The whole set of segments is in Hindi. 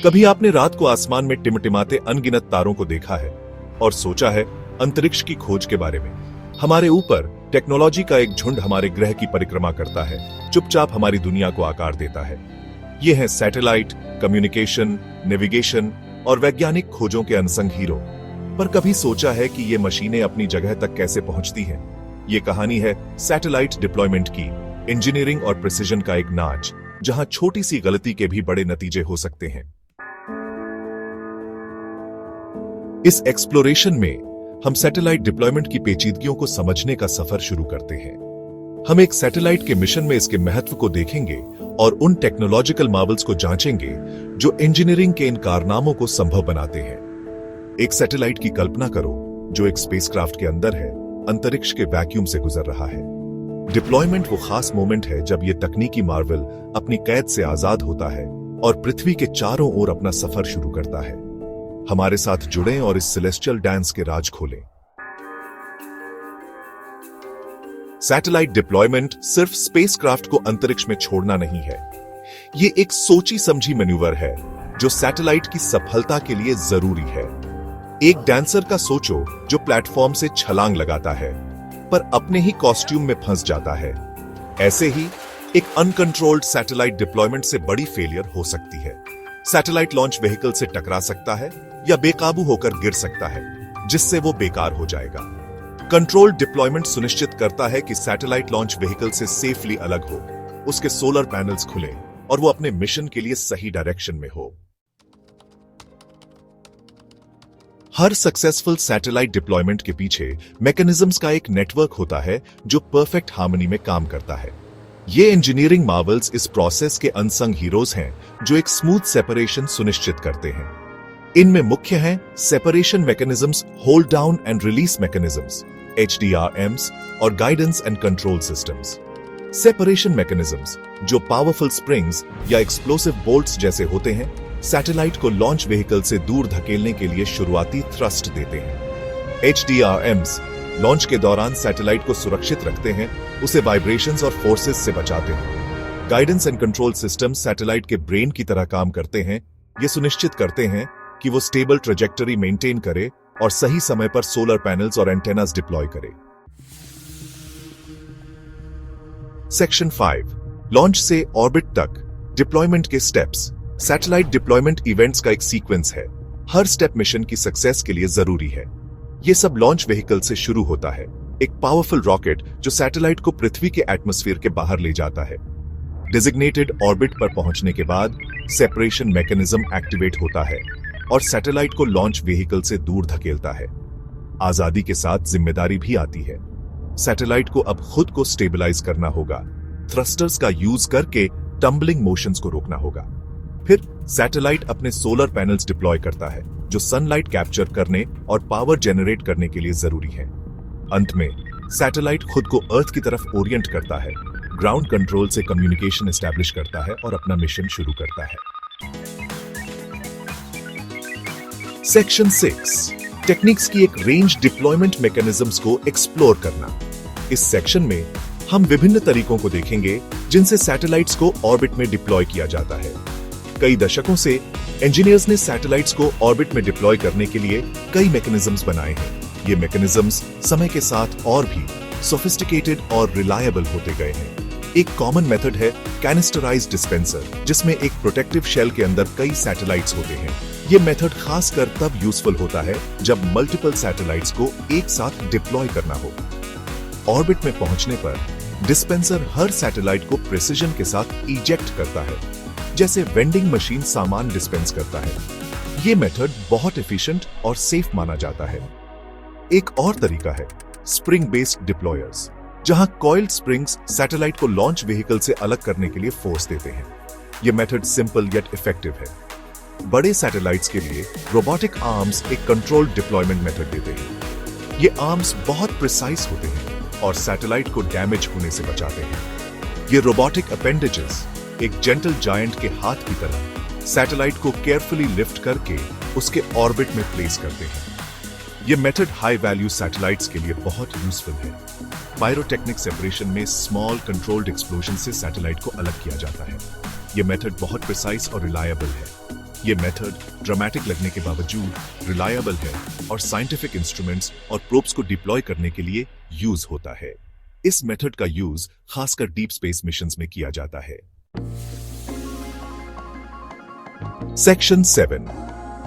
कभी आपने रात को आसमान में टिमटिमाते अनगिनत तारों को देखा है और सोचा है अंतरिक्ष की खोज के बारे में? हमारे ऊपर टेक्नोलॉजी का एक झुंड हमारे ग्रह की परिक्रमा करता है, चुपचाप हमारी दुनिया को आकार देता है। ये है सैटेलाइट, कम्युनिकेशन, नेविगेशन और वैज्ञानिक खोजों के अनसंग हीरो। पर कभी सोचा है कि ये मशीनें अपनी जगह तक कैसे पहुंचती हैं? ये कहानी है सैटेलाइट डिप्लॉयमेंट की, इंजीनियरिंग और प्रिसिजन का एक नाच, जहां छोटी सी गलती के भी बड़े नतीजे हो सकते हैं। इस एक्सप्लोरेशन में हम सैटेलाइट डिप्लॉयमेंट की पेचीदगियों को समझने का सफर शुरू करते हैं। हम एक सैटेलाइट के मिशन में इसके महत्व को देखेंगे और उन टेक्नोलॉजिकल मार्वल्स को जांचेंगे जो इंजीनियरिंग के इन कारनामों को संभव बनाते हैं। एक सैटेलाइट की कल्पना करो जो एक स्पेसक्राफ्ट के अंदर है, अंतरिक्ष के वैक्यूम से गुजर रहा है। डिप्लॉयमेंट वो खास मोमेंट है जब यह तकनीकी मार्वल अपनी कैद से आजाद होता है और पृथ्वी के चारों ओर अपना सफर शुरू करता है। हमारे साथ जुड़ें और इस सेलेस्टियल डांस के राज खोलें। सैटेलाइट डिप्लॉयमेंट सिर्फ स्पेसक्राफ्ट को अंतरिक्ष में छोड़ना नहीं है, ये एक सोची समझी मैन्यूवर है जो सैटेलाइट की सफलता के लिए जरूरी है। एक डांसर का सोचो जो प्लेटफॉर्म से छलांग लगाता है पर अपने ही कॉस्ट्यूम में फंस जाता है। ऐसे ही एक अनकंट्रोल्ड सैटेलाइट डिप्लॉयमेंट से बड़ी फेलियर हो सकती है। सैटेलाइट लॉन्च व्हीकल से टकरा सकता है या बेकाबू होकर गिर सकता है, जिससे वो बेकार हो जाएगा। कंट्रोल्ड डिप्लॉयमेंट सुनिश्चित करता है कि सैटेलाइट लॉन्च व्हीकल से सेफली अलग हो, उसके सोलर पैनल्स खुले और वो अपने मिशन के लिए सही डायरेक्शन में हो। हर सक्सेसफुल सैटेलाइट डिप्लॉयमेंट के पीछे मैकेनिज्म्स का एक नेटवर्क होता है जो परफेक्ट हार्मनी में काम करता है। ये इंजीनियरिंग मार्वल्स इस प्रोसेस के अनसंग हीरोज हैं जो एक स्मूथ सेपरेशन सुनिश्चित करते हैं। इनमें मुख्य हैं separation mechanisms, hold down and release mechanisms HDRMs और guidance and control systems. Separation mechanisms जो पावरफुल स्प्रिंग्स या एक्सप्लोसिव बोल्ट्स जैसे होते हैं, सैटेलाइट को लॉन्च व्हीकल से दूर धकेलने के लिए शुरुआती थ्रस्ट देते हैं। HDRMs लॉन्च के दौरान सैटेलाइट को सुरक्षित रखते हैं, उसे वाइब्रेशंस और फोर्सेस से बचाते हैं। Guidance and control system satellite के ब्रेन की तरह काम करते हैं, ये सुनिश्चित करते हैं कि वो स्टेबल ट्रेजेक्टरी मेंटेन करे और सही समय पर सोलर पैनल्स और एंटेनास डिप्लॉय करे। सेक्शन 5, लॉन्च से ऑर्बिट तक डिप्लॉयमेंट के स्टेप्स। सैटेलाइट डिप्लॉयमेंट इवेंट्स का एक सीक्वेंस है। हर स्टेप मिशन की सक्सेस के लिए जरूरी है। यह सब लॉन्च व्हीकल से शुरू होता है, एक पावरफुल रॉकेट जो सैटेलाइट को पृथ्वी के एटमॉस्फेयर के बाहर ले जाता है। डिजिग्नेटेड ऑर्बिट पर पहुंचने के बाद सेपरेशन मैकेनिज्म एक्टिवेट होता है और सैटेलाइट को लॉन्च व्हीकल से दूर धकेलता है। आजादी के साथ जिम्मेदारी भी आती है। सैटेलाइट को अब खुद को स्टेबलाइज करना होगा, थ्रस्टर्स का यूज करके टम्बलिंग मोशंस को रोकना होगा। फिर सैटेलाइट अपने सोलर पैनल्स डिप्लॉय करता है जो सनलाइट कैप्चर करने और पावर जनरेट करने के लिए जरूरी है। अंत में सैटेलाइट खुद को अर्थ की तरफ ओरिएंट करता है, ग्राउंड कंट्रोल से कम्युनिकेशन एस्टैब्लिश करता है और अपना मिशन शुरू करता है। सेक्शन 6, टेक्निक्स की एक रेंज डिप्लॉयमेंट मैकेनिज्म्स को एक्सप्लोर करना। इस सेक्शन में हम विभिन्न तरीकों को देखेंगे जिनसे सैटेलाइट्स को ऑर्बिट में डिप्लॉय किया जाता है। कई दशकों से इंजीनियर्स ने सैटेलाइट्स को ऑर्बिट में डिप्लॉय करने के लिए कई मैकेनिज्म्स बनाए हैं। ये मैकेनिज्म्स समय के साथ और भी सोफिस्टिकेटेड और रिलायबल होते गए हैं। एक कॉमन मेथड है कैनिस्टराइज्ड डिस्पेंसर, जिसमें एक प्रोटेक्टिव शेल के अंदर कई सैटेलाइट्स होते हैं। ये मेथड खासकर तब यूजफुल होता है जब मल्टीपल सैटेलाइट्स को एक साथ डिप्लॉय करना हो। ऑर्बिट में पहुंचने पर डिस्पेंसर हर सैटेलाइट को प्रिसिजन के साथ इजेक्ट करता है, जैसे वेंडिंग मशीन सामान डिस्पेंस करता है। ये मेथड बहुत एफिशिएंट और सेफ माना जाता है। एक और तरीका है स्प्रिंग बेस्ड डिप्लॉयर्स, जहां कॉइल्ड स्प्रिंग्स सैटेलाइट को लॉन्च व्हीकल से अलग करने के लिए फोर्स देते हैं। यह मेथड सिंपल येट इफेक्टिव है। बड़े सैटेलाइट्स के लिए रोबोटिक आर्म्स एक कंट्रोल्ड डिप्लॉयमेंट मेथड देते हैं। ये आर्म्स बहुत प्रिसाइज होते हैं और सैटेलाइट को डैमेज होने से बचाते हैं। ये रोबोटिक अपेंडेजेस एक जेंटल जायंट के हाथ की तरह सैटेलाइट को केयरफुली लिफ्ट करके उसके ऑर्बिट में प्लेस करते हैं। ये मेथड हाई वैल्यू सैटेलाइट्स के लिए बहुत यूजफुल है। पायरोटेक्निक सेपरेशन में स्मॉल कंट्रोल्ड एक्सप्लोजन से सैटेलाइट को अलग किया जाता है। ये मेथड बहुत प्रिसाइज और रिलायबल है। ये मेथड ड्रामेटिक लगने के बावजूद रिलायबल है और साइंटिफिक इंस्ट्रूमेंट्स और प्रोब्स को डिप्लॉय करने के लिए यूज होता है। इस मेथड का यूज खासकर डीप स्पेस मिशंस में किया जाता है। सेक्शन 7,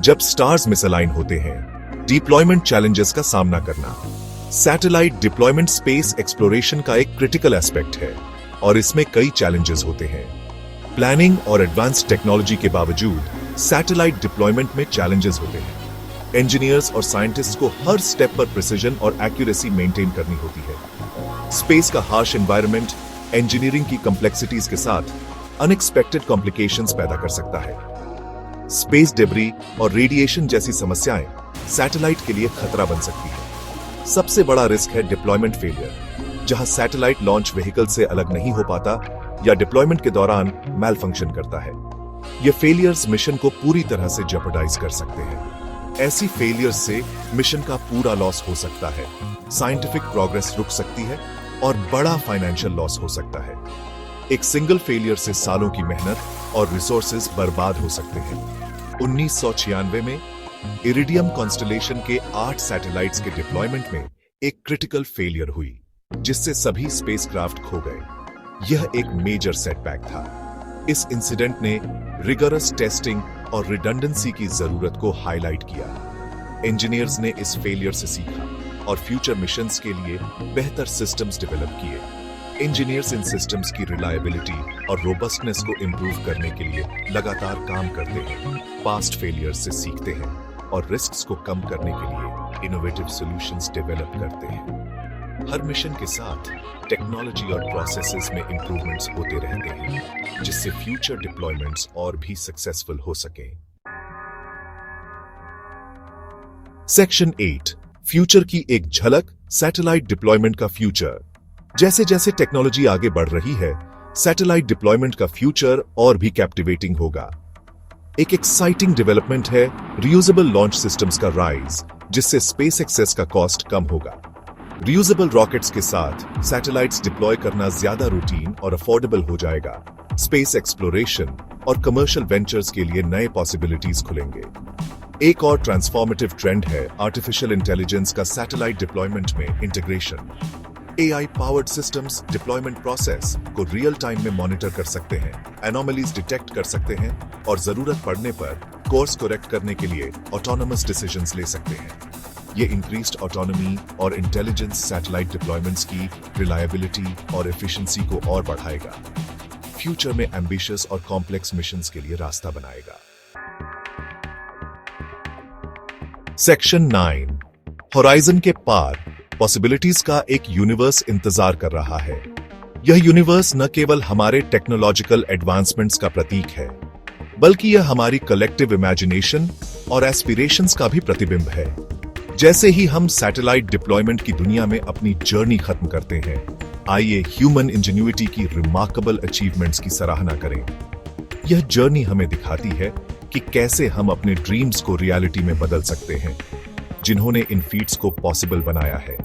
जब स्टार्स मिसअलाइन होते हैं, डिप्लॉयमेंट चैलेंजेस का सामना करना। सैटेलाइट डिप्लॉयमेंट स्पेस एक्सप्लोरेशन का एक क्रिटिकल एस्पेक्ट है और इसमें कई चैलेंजेस होते हैं। प्लानिंग और एडवांस टेक्नोलॉजी के बावजूद सैटेलाइट डिप्लॉयमेंट में चैलेंजेस होते हैं। इंजीनियर्स और साइंटिस्ट्स को हर स्टेप पर प्रिसिजन और एक्यूरेसी मेंटेन करनी होती है। स्पेस का हार्श एनवायरनमेंट इंजीनियरिंग की कॉम्प्लेक्सिटीज के साथ अनएक्सपेक्टेड कॉम्प्लिकेशंस पैदा कर सकता है। स्पेस डेब्री और रेडिएशन जैसी समस्याएं सैटेलाइट के लिए खतरा बन सकती है। सबसे बड़ा रिस्क है डिप्लॉयमेंट फेलियर, जहां सैटेलाइट लॉन्च व्हीकल से अलग नहीं हो पाता या डिप्लॉयमेंट के दौरान मैल फंक्शन करता है। ये फेलियर्स मिशन को पूरी तरह से जेपरडाइज कर सकते हैं। ऐसी फेलियर्स से मिशन का पूरा लॉस हो सकता है, साइंटिफिक प्रोग्रेस रुक सकती है और बड़ा फाइनेंशियल लॉस हो सकता है। एक सिंगल फेलियर से सालों की मेहनत और रिसोर्सेज बर्बाद हो सकते हैं। 1996 में इरिडियम कॉन्स्टलेशन के 8 सैटेलाइट्स के डिप्लॉयमेंट में एक क्रिटिकल फेलियर हुई, जिससे सभी स्पेसक्राफ्ट खो गए। यह एक मेजर सेटबैक था। इस इंसिडेंट ने रिगरस टेस्टिंग और रिडंडेंसी की जरूरत को हाईलाइट किया। इंजीनियर्स ने इस फेलियर से सीखा और फ्यूचर मिशंस के लिए बेहतर सिस्टम्स डेवलप किए। इंजीनियर्स इन सिस्टम्स की रिलायबिलिटी और रोबस्टनेस को इंप्रूव करने के लिए लगातार काम करते हैं, पास्ट फेलियर्स से सीखते हैं और रिस्क्स को कम करने के लिए इनोवेटिव सॉल्यूशंस डेवलप करते हैं। हर मिशन के साथ टेक्नोलॉजी और प्रोसेसेस में इंप्रूवमेंट्स होते रहते हैं, जिससे फ्यूचर डिप्लॉयमेंट्स और भी सक्सेसफुल हो सकें। सेक्शन 8, फ्यूचर की एक झलक, सैटेलाइट डिप्लॉयमेंट का फ्यूचर। जैसे जैसे टेक्नोलॉजी आगे बढ़ रही है, सैटेलाइट डिप्लॉयमेंट का फ्यूचर और भी कैप्टिवेटिंग होगा। एक एक्साइटिंग डेवलपमेंट है रियूजेबल लॉन्च सिस्टम्स का राइज, जिससे स्पेस एक्सेस का कॉस्ट कम होगा। रियूजेबल रॉकेट्स के साथ सैटेलाइट्स डिप्लॉय करना ज्यादा रूटीन और अफोर्डेबल हो जाएगा। स्पेस एक्सप्लोरेशन और कमर्शियल वेंचर्स के लिए नए पॉसिबिलिटीज खुलेंगे। एक और ट्रांसफॉर्मेटिव ट्रेंड है आर्टिफिशियल इंटेलिजेंस का सैटेलाइट डिप्लॉयमेंट में integration. AI powered systems deployment process को रियल टाइम में मॉनिटर कर सकते हैं, एनोमलीज डिटेक्ट कर सकते हैं और जरूरत पड़ने पर कोर्स करेक्ट करने के लिए ऑटोनोमस डिसीजंस ले सकते हैं। ये इंक्रीज्ड ऑटोनॉमी और इंटेलिजेंस सैटेलाइट डिप्लॉयमेंट्स की रिलायबिलिटी और एफिशिएंसी को और बढ़ाएगा। फ्यूचर में एम्बिशियस और कॉम्प्लेक्स मिशंस के लिए रास्ता बनाएगा। सेक्शन 9, होराइजन के पार पॉसिबिलिटीज का एक यूनिवर्स इंतजार कर रहा है। यह यूनिवर्स न केवल हमारे टेक्नोलॉजिकल एडवांसमेंट्स का प्रतीक है, बल्कि यह हमारी कलेक्टिव इमेजिनेशन और एस्पिरेशंस का भी प्रतिबिंब है। जैसे ही हम सैटेलाइट डिप्लॉयमेंट की दुनिया में अपनी जर्नी खत्म करते हैं, आइए ह्यूमन इंजेन्युइटी की रिमार्केबल अचीवमेंट्स की सराहना करें। यह जर्नी हमें दिखाती है कि कैसे हम अपने ड्रीम्स को रियलिटी में बदल सकते हैं, जिन्होंने इन फीट्स को पॉसिबल बनाया है।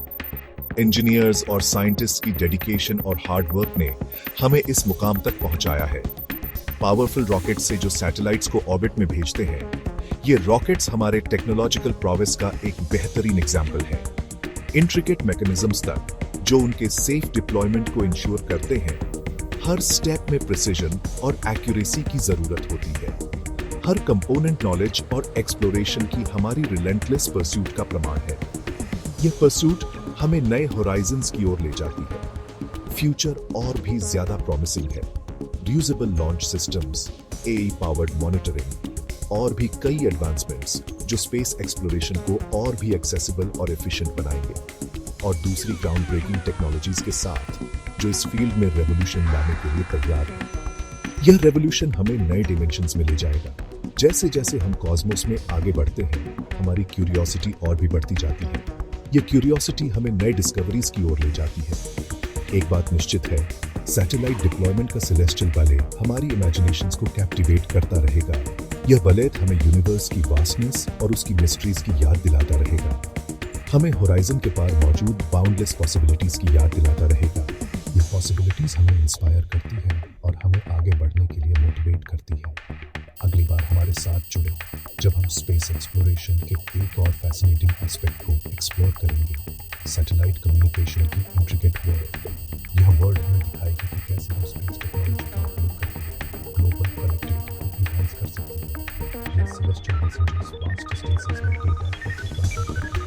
इंजीनियर्स और साइंटिस्ट की डेडिकेशन और हार्ड वर्क ने हमें इस मुकाम तक पहुंचाया है। पावरफुल रॉकेट्स से जो सैटेलाइट्स को ऑर्बिट में भेजते हैं, ये रॉकेट्स हमारे टेक्नोलॉजिकल प्रोग्रेस का एक बेहतरीन एग्जाम्पल है। इंट्रिकेट मैकेनिज्म्स तक जो उनके सेफ डिप्लॉयमेंट को इंश्योर करते हैं। हर स्टेप में प्रिसिजन और एक्यूरेसी की जरूरत होती है। हर कंपोनेंट नॉलेज और एक्सप्लोरेशन की हमारी रिलेंटलेस परस्यूट का प्रमाण है। यह परस्यूट हमें नए होराइजन्स की ओर ले जाती है। फ्यूचर और भी ज्यादा प्रॉमिसिंग है। Reusable launch systems, AI powered monitoring और भी कई एडवांसमेंट्स जो स्पेस एक्सप्लोरेशन को और भी एक्सेसिबल और एफिशिएंट बनाएंगे, और दूसरी ग्राउंड ब्रेकिंग टेक्नोलॉजीज के साथ जो इस फील्ड में रेवोल्यूशन लाने के लिए तैयार है। यह रेवोल्यूशन हमें नए डिमेंशंस में ले जाएगा। जैसे जैसे हम कॉस्मोस में आगे बढ़ते हैं, हमारी क्यूरियोसिटी और भी बढ़ती जाती है। यह क्यूरियोसिटी हमें नए डिस्कवरीज की ओर ले जाती है। एक बात निश्चित है, सैटेलाइट डिप्लॉयमेंट का सेलेस्टियल बलेट हमारी इमेजिनेशंस को कैप्टिवेट करता रहेगा। यह बलेट हमें यूनिवर्स की वास्टनेस और उसकी मिस्ट्रीज की याद दिलाता रहेगा। हमें होराइजन के पार मौजूद बाउंडलेस पॉसिबिलिटीज की याद दिलाता रहेगा। ये पॉसिबिलिटीज हमें इंस्पायर करती हैं और हमें आगे बढ़ने के लिए मोटिवेट करती हैं। अगली बार हमारे साथ जुड़े जब हम स्पेस एक्सप्लोरेशन के एक और फैसिनेटिंग एस्पेक्ट को एक्सप्लोर करेंगे, सैटेलाइट कम्युनिकेशन की इंट्रिकेट वर्ल्ड। यह वर्ल्ड हमें दिखाएगी कि कैसे हम स्पेस टेक्नोलॉजी का उपयोग करके ग्लोबल कनेक्टिविटी को इन्हांस कर सकते हैं। ये सेलेस्टियल मैसेजेस वास्ट डिस्टेंसेस में डेटा को ट्रांसमिट करते हैं